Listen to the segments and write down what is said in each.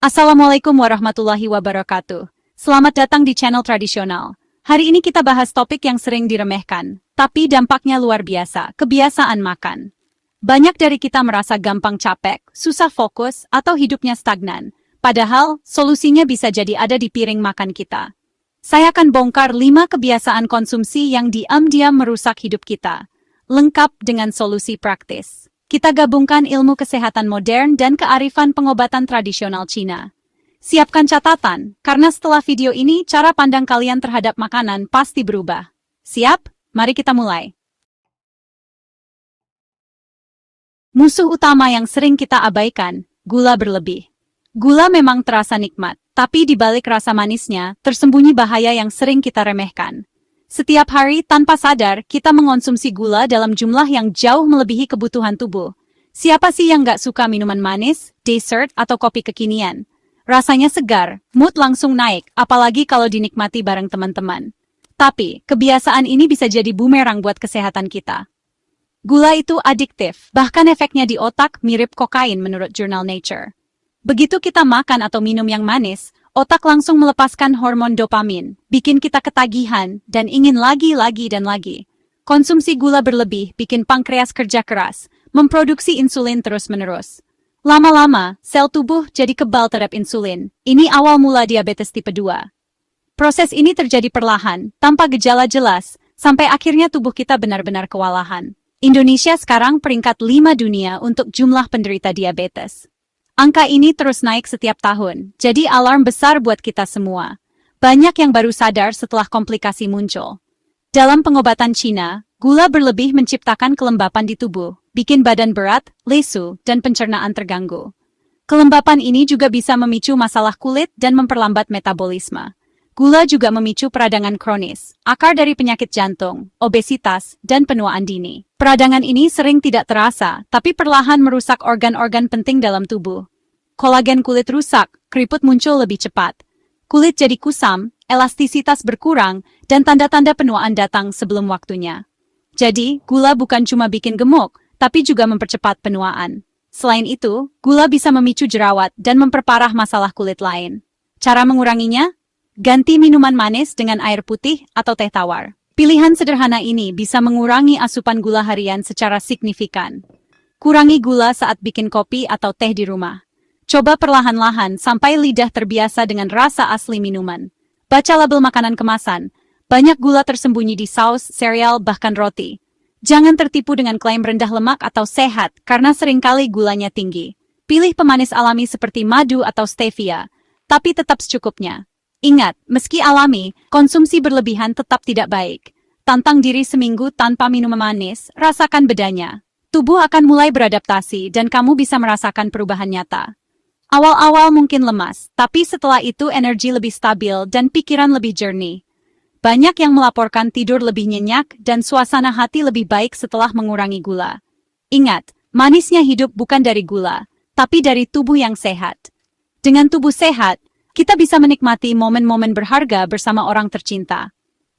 Assalamualaikum warahmatullahi wabarakatuh. Selamat datang di channel tradisional. Hari ini kita bahas topik yang sering diremehkan, tapi dampaknya luar biasa, kebiasaan makan. Banyak dari kita merasa gampang capek, susah fokus, atau hidupnya stagnan. Padahal, solusinya bisa jadi ada di piring makan kita. Saya akan bongkar 5 kebiasaan konsumsi yang diam-diam merusak hidup kita. Lengkap dengan solusi praktis. Kita gabungkan ilmu kesehatan modern dan kearifan pengobatan tradisional Cina. Siapkan catatan, karena setelah video ini cara pandang kalian terhadap makanan pasti berubah. Siap? Mari kita mulai. Musuh utama yang sering kita abaikan, gula berlebih. Gula memang terasa nikmat, tapi di balik rasa manisnya, tersembunyi bahaya yang sering kita remehkan. Setiap hari tanpa sadar, kita mengonsumsi gula dalam jumlah yang jauh melebihi kebutuhan tubuh. Siapa sih yang nggak suka minuman manis, dessert, atau kopi kekinian? Rasanya segar, mood langsung naik, apalagi kalau dinikmati bareng teman-teman. Tapi, kebiasaan ini bisa jadi bumerang buat kesehatan kita. Gula itu adiktif, bahkan efeknya di otak mirip kokain menurut jurnal Nature. Begitu kita makan atau minum yang manis, otak langsung melepaskan hormon dopamin, bikin kita ketagihan, dan ingin lagi dan lagi. Konsumsi gula berlebih bikin pankreas kerja keras, memproduksi insulin terus-menerus. Lama-lama, sel tubuh jadi kebal terhadap insulin. Ini awal mula diabetes tipe 2. Proses ini terjadi perlahan, tanpa gejala jelas, sampai akhirnya tubuh kita benar-benar kewalahan. Indonesia sekarang peringkat 5 dunia untuk jumlah penderita diabetes. Angka ini terus naik setiap tahun, jadi alarm besar buat kita semua. Banyak yang baru sadar setelah komplikasi muncul. Dalam pengobatan Cina, gula berlebih menciptakan kelembapan di tubuh, bikin badan berat, lesu, dan pencernaan terganggu. Kelembapan ini juga bisa memicu masalah kulit dan memperlambat metabolisme. Gula juga memicu peradangan kronis, akar dari penyakit jantung, obesitas, dan penuaan dini. Peradangan ini sering tidak terasa, tapi perlahan merusak organ-organ penting dalam tubuh. Kolagen kulit rusak, keriput muncul lebih cepat. Kulit jadi kusam, elastisitas berkurang, dan tanda-tanda penuaan datang sebelum waktunya. Jadi, gula bukan cuma bikin gemuk, tapi juga mempercepat penuaan. Selain itu, gula bisa memicu jerawat dan memperparah masalah kulit lain. Cara menguranginya? Ganti minuman manis dengan air putih atau teh tawar. Pilihan sederhana ini bisa mengurangi asupan gula harian secara signifikan. Kurangi gula saat bikin kopi atau teh di rumah. Coba perlahan-lahan sampai lidah terbiasa dengan rasa asli minuman. Baca label makanan kemasan. Banyak gula tersembunyi di saus, sereal, bahkan roti. Jangan tertipu dengan klaim rendah lemak atau sehat karena seringkali gulanya tinggi. Pilih pemanis alami seperti madu atau stevia, tapi tetap secukupnya. Ingat, meski alami, konsumsi berlebihan tetap tidak baik. Tantang diri seminggu tanpa minum manis, rasakan bedanya. Tubuh akan mulai beradaptasi dan kamu bisa merasakan perubahan nyata. Awal-awal mungkin lemas, tapi setelah itu energi lebih stabil dan pikiran lebih jernih. Banyak yang melaporkan tidur lebih nyenyak dan suasana hati lebih baik setelah mengurangi gula. Ingat, manisnya hidup bukan dari gula, tapi dari tubuh yang sehat. Dengan tubuh sehat, kita bisa menikmati momen-momen berharga bersama orang tercinta.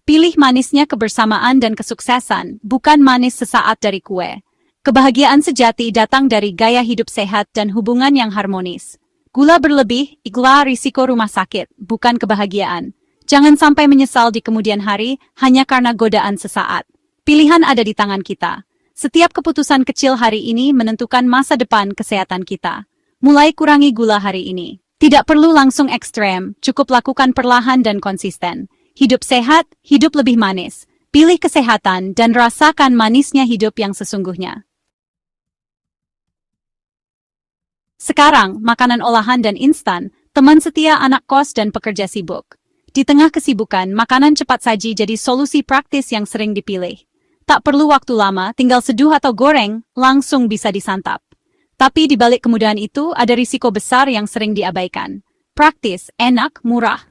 Pilih manisnya kebersamaan dan kesuksesan, bukan manis sesaat dari kue. Kebahagiaan sejati datang dari gaya hidup sehat dan hubungan yang harmonis. Gula berlebih, adalah risiko rumah sakit, bukan kebahagiaan. Jangan sampai menyesal di kemudian hari hanya karena godaan sesaat. Pilihan ada di tangan kita. Setiap keputusan kecil hari ini menentukan masa depan kesehatan kita. Mulai kurangi gula hari ini. Tidak perlu langsung ekstrem, cukup lakukan perlahan dan konsisten. Hidup sehat, hidup lebih manis. Pilih kesehatan dan rasakan manisnya hidup yang sesungguhnya. Sekarang, makanan olahan dan instan, teman setia anak kos dan pekerja sibuk. Di tengah kesibukan, makanan cepat saji jadi solusi praktis yang sering dipilih. Tak perlu waktu lama, tinggal seduh atau goreng, langsung bisa disantap. Tapi di balik kemudahan itu ada risiko besar yang sering diabaikan. Praktis, enak, murah,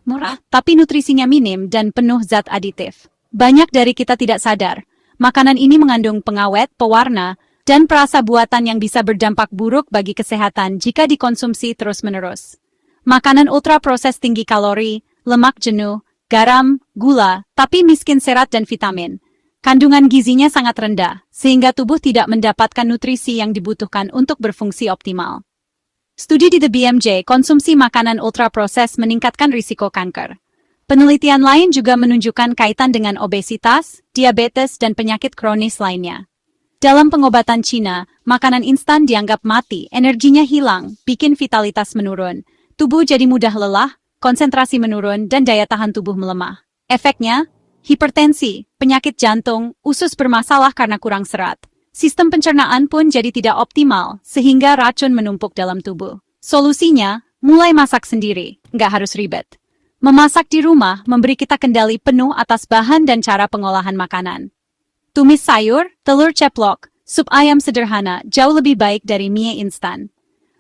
tapi nutrisinya minim dan penuh zat aditif. Banyak dari kita tidak sadar, makanan ini mengandung pengawet, pewarna, dan perasa buatan yang bisa berdampak buruk bagi kesehatan jika dikonsumsi terus-menerus. Makanan ultra-proses tinggi kalori, lemak jenuh, garam, gula, tapi miskin serat dan vitamin. Kandungan gizinya sangat rendah, sehingga tubuh tidak mendapatkan nutrisi yang dibutuhkan untuk berfungsi optimal. Studi di The BMJ, konsumsi makanan ultraproses meningkatkan risiko kanker. Penelitian lain juga menunjukkan kaitan dengan obesitas, diabetes, dan penyakit kronis lainnya. Dalam pengobatan Cina, makanan instan dianggap mati, energinya hilang, bikin vitalitas menurun, tubuh jadi mudah lelah, konsentrasi menurun, dan daya tahan tubuh melemah. Efeknya, hipertensi, penyakit jantung, usus bermasalah karena kurang serat. Sistem pencernaan pun jadi tidak optimal, sehingga racun menumpuk dalam tubuh. Solusinya, mulai masak sendiri, nggak harus ribet. Memasak di rumah memberi kita kendali penuh atas bahan dan cara pengolahan makanan. Tumis sayur, telur ceplok, sup ayam sederhana jauh lebih baik dari mie instan.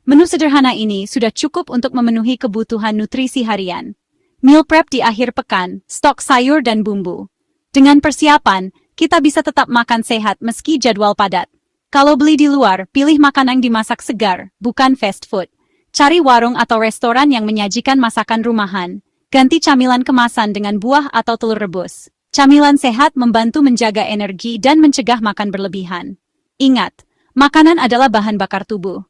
Menu sederhana ini sudah cukup untuk memenuhi kebutuhan nutrisi harian. Meal prep di akhir pekan, stok sayur dan bumbu. Dengan persiapan, kita bisa tetap makan sehat meski jadwal padat. Kalau beli di luar, pilih makanan yang dimasak segar, bukan fast food. Cari warung atau restoran yang menyajikan masakan rumahan. Ganti camilan kemasan dengan buah atau telur rebus. Camilan sehat membantu menjaga energi dan mencegah makan berlebihan. Ingat, makanan adalah bahan bakar tubuh.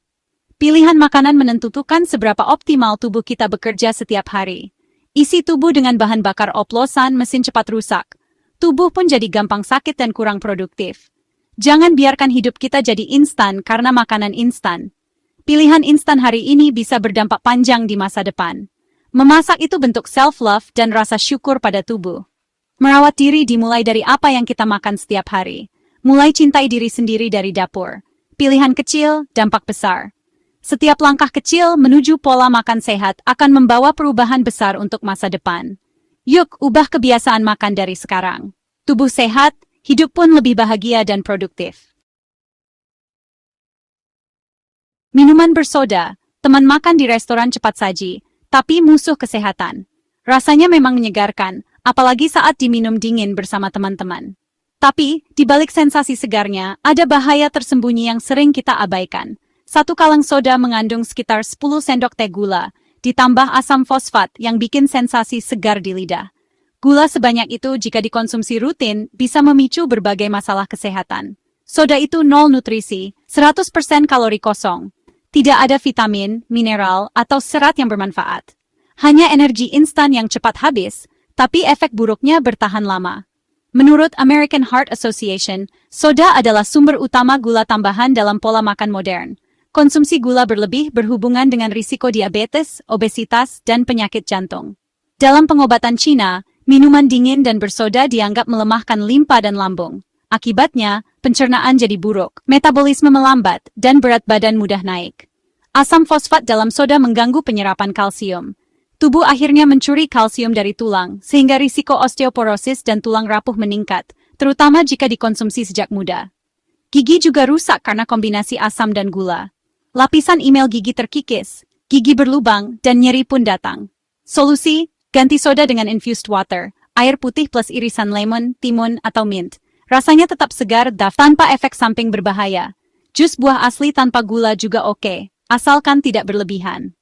Pilihan makanan menentukan seberapa optimal tubuh kita bekerja setiap hari. Isi tubuh dengan bahan bakar oplosan mesin cepat rusak. Tubuh pun jadi gampang sakit dan kurang produktif. Jangan biarkan hidup kita jadi instan karena makanan instan. Pilihan instan hari ini bisa berdampak panjang di masa depan. Memasak itu bentuk self-love dan rasa syukur pada tubuh. Merawat diri dimulai dari apa yang kita makan setiap hari. Mulai cintai diri sendiri dari dapur. Pilihan kecil, dampak besar. Setiap langkah kecil menuju pola makan sehat akan membawa perubahan besar untuk masa depan. Yuk, ubah kebiasaan makan dari sekarang. Tubuh sehat, hidup pun lebih bahagia dan produktif. Minuman bersoda, teman makan di restoran cepat saji, tapi musuh kesehatan. Rasanya memang menyegarkan, apalagi saat diminum dingin bersama teman-teman. Tapi, di balik sensasi segarnya, ada bahaya tersembunyi yang sering kita abaikan. Satu kaleng soda mengandung sekitar 10 sendok teh gula, ditambah asam fosfat yang bikin sensasi segar di lidah. Gula sebanyak itu jika dikonsumsi rutin bisa memicu berbagai masalah kesehatan. Soda itu nol nutrisi, 100% kalori kosong. Tidak ada vitamin, mineral, atau serat yang bermanfaat. Hanya energi instan yang cepat habis, tapi efek buruknya bertahan lama. Menurut American Heart Association, soda adalah sumber utama gula tambahan dalam pola makan modern. Konsumsi gula berlebih berhubungan dengan risiko diabetes, obesitas, dan penyakit jantung. Dalam pengobatan Cina, minuman dingin dan bersoda dianggap melemahkan limpa dan lambung. Akibatnya, pencernaan jadi buruk, metabolisme melambat, dan berat badan mudah naik. Asam fosfat dalam soda mengganggu penyerapan kalsium. Tubuh akhirnya mencuri kalsium dari tulang, sehingga risiko osteoporosis dan tulang rapuh meningkat, terutama jika dikonsumsi sejak muda. Gigi juga rusak karena kombinasi asam dan gula. Lapisan email gigi terkikis, gigi berlubang, dan nyeri pun datang. Solusi, ganti soda dengan infused water, air putih plus irisan lemon, timun, atau mint. Rasanya tetap segar tanpa efek samping berbahaya. Jus buah asli tanpa gula juga oke, asalkan tidak berlebihan.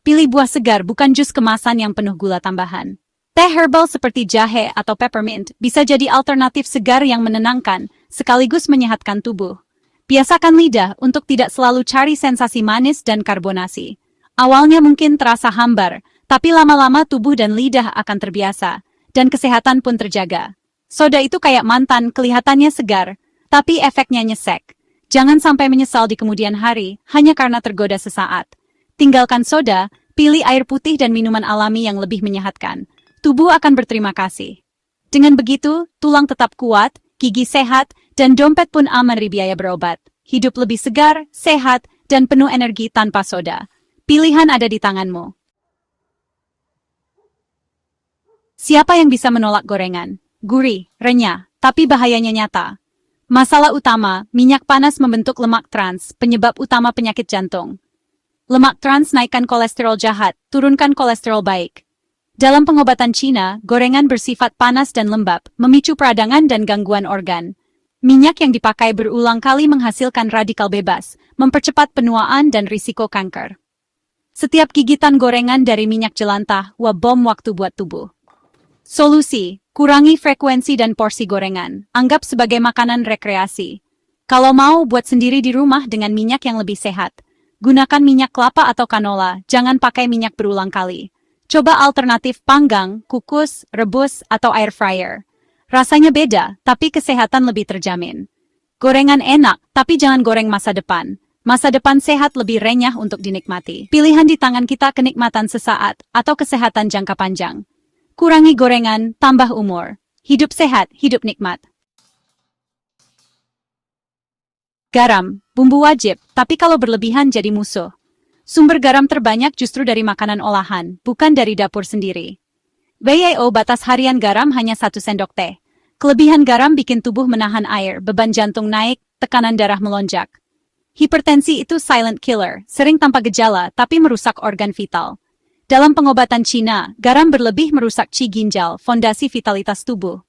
Pilih buah segar bukan jus kemasan yang penuh gula tambahan. Teh herbal seperti jahe atau peppermint bisa jadi alternatif segar yang menenangkan, sekaligus menyehatkan tubuh. Biasakan lidah untuk tidak selalu cari sensasi manis dan karbonasi. Awalnya mungkin terasa hambar, tapi lama-lama tubuh dan lidah akan terbiasa, dan kesehatan pun terjaga. Soda itu kayak mantan, kelihatannya segar, tapi efeknya nyesek. Jangan sampai menyesal di kemudian hari, hanya karena tergoda sesaat. Tinggalkan soda, pilih air putih dan minuman alami yang lebih menyehatkan. Tubuh akan berterima kasih. Dengan begitu, tulang tetap kuat, gigi sehat, dan dompet pun aman dari biaya berobat. Hidup lebih segar, sehat, dan penuh energi tanpa soda. Pilihan ada di tanganmu. Siapa yang bisa menolak gorengan? Gurih, renyah, tapi bahayanya nyata. Masalah utama, minyak panas membentuk lemak trans, penyebab utama penyakit jantung. Lemak trans naikkan kolesterol jahat, turunkan kolesterol baik. Dalam pengobatan Cina, gorengan bersifat panas dan lembab, memicu peradangan dan gangguan organ. Minyak yang dipakai berulang kali menghasilkan radikal bebas, mempercepat penuaan dan risiko kanker. Setiap gigitan gorengan dari minyak jelantah, bom waktu buat tubuh. Solusi, kurangi frekuensi dan porsi gorengan, anggap sebagai makanan rekreasi. Kalau mau, buat sendiri di rumah dengan minyak yang lebih sehat. Gunakan minyak kelapa atau canola, jangan pakai minyak berulang kali. Coba alternatif panggang, kukus, rebus, atau air fryer. Rasanya beda, tapi kesehatan lebih terjamin. Gorengan enak, tapi jangan goreng masa depan. Masa depan sehat lebih renyah untuk dinikmati. Pilihan di tangan kita kenikmatan sesaat atau kesehatan jangka panjang. Kurangi gorengan, tambah umur. Hidup sehat, hidup nikmat. Garam, bumbu wajib, tapi kalau berlebihan jadi musuh. Sumber garam terbanyak justru dari makanan olahan, bukan dari dapur sendiri. WHO batas harian garam hanya 1 sendok teh. Kelebihan garam bikin tubuh menahan air, beban jantung naik, tekanan darah melonjak. Hipertensi itu silent killer, sering tanpa gejala tapi merusak organ vital. Dalam pengobatan Cina, garam berlebih merusak qi ginjal, fondasi vitalitas tubuh.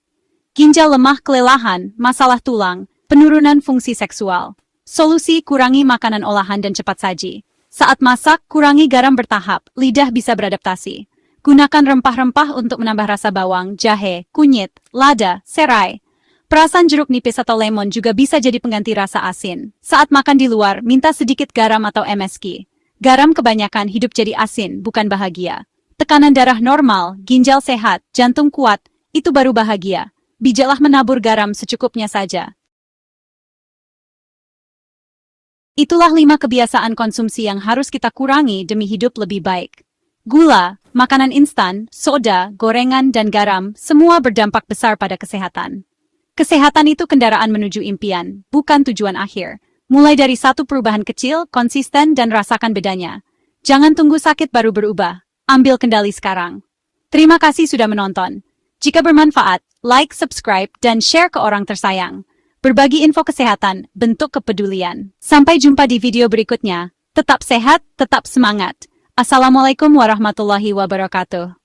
Ginjal lemah kelelahan, masalah tulang, penurunan fungsi seksual. Solusi kurangi makanan olahan dan cepat saji. Saat masak, kurangi garam bertahap, lidah bisa beradaptasi. Gunakan rempah-rempah untuk menambah rasa bawang, jahe, kunyit, lada, serai. Perasan jeruk nipis atau lemon juga bisa jadi pengganti rasa asin. Saat makan di luar, minta sedikit garam atau MSG. Garam kebanyakan hidup jadi asin, bukan bahagia. Tekanan darah normal, ginjal sehat, jantung kuat, itu baru bahagia. Bijaklah menabur garam secukupnya saja. Itulah 5 kebiasaan konsumsi yang harus kita kurangi demi hidup lebih baik. Gula, makanan instan, soda, gorengan, dan garam, semua berdampak besar pada kesehatan. Kesehatan itu kendaraan menuju impian, bukan tujuan akhir. Mulai dari satu perubahan kecil, konsisten, dan rasakan bedanya. Jangan tunggu sakit baru berubah. Ambil kendali sekarang. Terima kasih sudah menonton. Jika bermanfaat, like, subscribe, dan share ke orang tersayang. Berbagi info kesehatan, bentuk kepedulian. Sampai jumpa di video berikutnya. Tetap sehat, tetap semangat. Assalamualaikum warahmatullahi wabarakatuh.